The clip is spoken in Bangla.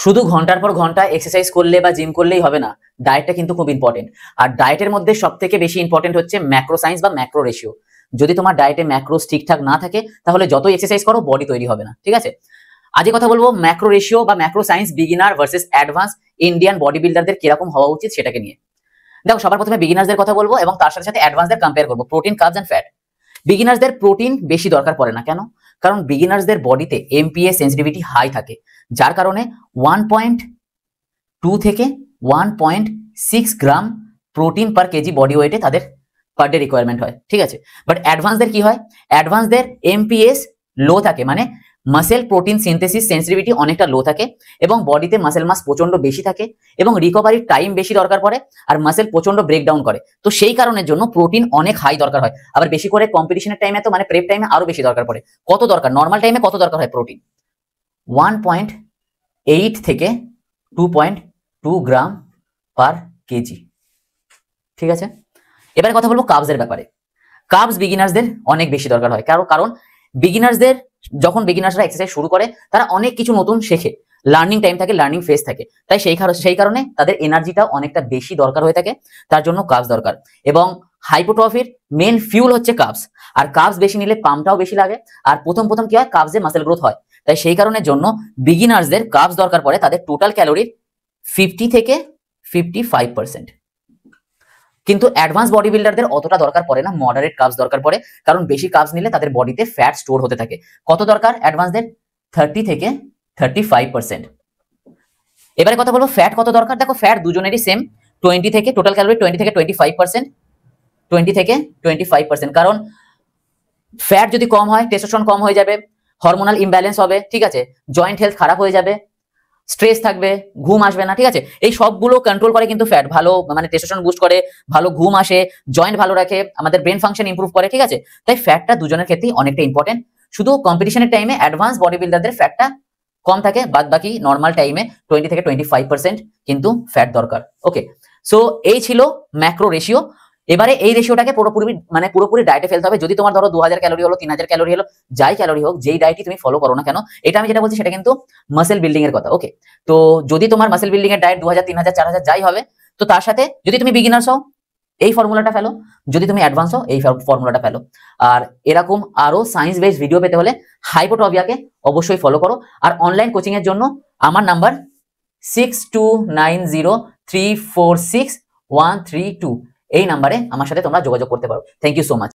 শুধু ঘন্টার পর ঘন্টা এক্সারসাইজ করলে বা জিম করলেই হবে না, ডায়েটটা কিন্তু খুব ইম্পর্টেন্ট। আর ডায়েটের মধ্যে সব থেকে বেশি ইম্পর্টেন্ট হচ্ছে ম্যাক্রো সায়েন্স বা ম্যাক্রো রেশিও। যদি তোমার ডায়েটে ম্যাক্রোস ঠিকঠাক না থাকে তাহলে যত এক্সারসাইজ করো বডি তৈরি হবে না, ঠিক আছে। আজকে কথা বলবো ম্যাক্রো রেশিও বা macro science beginner versus advance Indian body বিল্ডারদের কিরকম হওয়া উচিত সেটাকে নিয়ে। দেখো, সবার প্রথমে বিগিনারদের কথা বলবো এবং তার সাথে সাথে অ্যাডভান্সদের কম্পেয়ার করবো, প্রোটিন, কার্বস এন্ড ফ্যাট। বিগিনার্সদের প্রোটিন বেশি দরকার পড়ে না, কেন? কারণ বিগিনার্সদের বডিতে এমপিএ সেন্সিটিভিটি হাই থাকে, যার কারণে 1.2 থেকে 1.6 gram protein per KG body ওয়েটে তাদের পার ডে রিকোয়ারমেন্ট হয়, ঠিক আছে। বাট অ্যাডভান্সদের কি হয়? অ্যাডভান্সদের এমপিএস লো থাকে, মানে মাসেল প্রোটিন সিনথেসিস সেন্সিটিভিটি অনেকটা লো থাকে এবং বডিতে মাসেল মাস প্রচন্ড বেশি থাকে এবং রিকভারির টাইম বেশি দরকার পড়ে আর মাসেল প্রচন্ড ব্রেকডাউন করে। তো সেই কারণের জন্য প্রোটিন অনেক হাই দরকার হয়, আবার বেশি করে কম্পিটিশনের টাইমে, তো মানে প্রেপ টাইমে আরো বেশি দরকার পড়ে। কত দরকার? নর্মাল টাইমে কত দরকার হয় প্রোটিন? 1.8 থেকে 2.2 গ্রাম পার কেজি, ঠিক আছে। এবারে কথা বলবো কার্বসের ব্যাপারে। কার্বস বিগিনার্সদের অনেক বেশি দরকার হয়, কারণ বিগিনার্সদের যখন বিগিনার্সরা এক্সারসাইজ শুরু করে তারা অনেক কিছু নতুন শেখে, লার্নিং টাইম থাকে, লার্নিং ফেজ থাকে, তাই সেই কারণে তাদের এনার্জিটা অনেকটা বেশি দরকার হয়ে থাকে, তার জন্য কার্বস দরকার। এবং হাইপোট্রফির মেন ফিউল হচ্ছে কার্বস, আর কার্বস বেশি নিলে পাম্পটাও বেশি লাগে, আর প্রথম প্রথম কি হয়, কার্বসে মাসেল গ্রোথ হয়, তাই সেই কারণের জন্য বিগিনার্সদের কার্বস দরকার পড়ে তাদের টোটাল ক্যালোরির 50 থেকে 55%। কিন্তু অ্যাডভান্স বডি বিল্ডারদের অতটা দরকার পড়ে না, মডারেট কার্বস দরকার পড়ে, কারণ বেশি কার্বস নিলে তাদের বডিতে ফ্যাট স্টোর হতে থাকে। কত দরকার অ্যাডভান্সদের? 30 থেকে 35%। এবারে কথা বলবো ফ্যাট কত দরকার। দেখো, ফ্যাট দুজনেরই সেম, 20 থেকে টোটাল ক্যালোরি 20 থেকে 25%, 20 থেকে 25%। কারণ ফ্যাট যদি কম হয় টেস্টোস্টেরন কম হয়ে যাবে, হরমোনাল ইমব্যালেন্স হবে, ঠিক আছে, জয়েন্ট হেলথ খারাপ হয়ে যাবে, স্ট্রেস থাকবে, ঘুম আসবে না, ঠিক আছে। এই সবগুলো কন্ট্রোল করে কিন্তু ফ্যাট। ভালো মানে টেস্টোস্টেরন বুস্ট করে, ভালো ঘুম আসে, জয়েন্ট ভালো রাখে, আমাদের ব্রেন ফাংশন ইমপ্রুভ করে, ঠিক আছে। তাই ফ্যাটটা দুজনের ক্ষেত্রেই অনেকটা ইম্পর্টেন্ট। শুধু কম্পিটিশনের টাইমে অ্যাডভান্স বডি বিল্ডারদের ফ্যাটটা কম থাকে, বাদ বাকি নর্মাল টাইমে 20 থেকে 25% কিন্তু ফ্যাট দরকার। ওকে, সো এই ছিল ম্যাক্রো রেশিও। এবারে এই রেশিওটাকে পুরোপুরি ডায়েটে ফেলতে হবে। যদি তোমার ধরো 2000 ক্যালোরি হলো, 3000 ক্যালোরি হলো, যাই ক্যালোরি হোক, যেই ডায়েটই তুমি ফলো করো না কেন, এটা আমি যেটা বলছি সেটা কিন্তু মাসেল বিল্ডিং এর কথা। ওকে, তো যদি তোমার মাসেল বিল্ডিং এর ডায়েট 2000, 3000, 4000 যাই হবে, তো তার সাথে যদি তুমি বিগিনার্স হও এই ফর্মুলাটা ফেলো, যদি তুমি অ্যাডভান্স হও এই ফর্মুলাটা ফেলো। আর এরকম আরো সায়েন্স বেসড ভিডিও পেতে হলে হাইপোট্রফিয়াকে অবশ্যই ফলো করো। আর অনলাইন কোচিং এর জন্য আমার নাম্বার 6290346132, এই নাম্বারে আমার সাথে তোমরা যোগাযোগ করতে পারো। Thank you so much.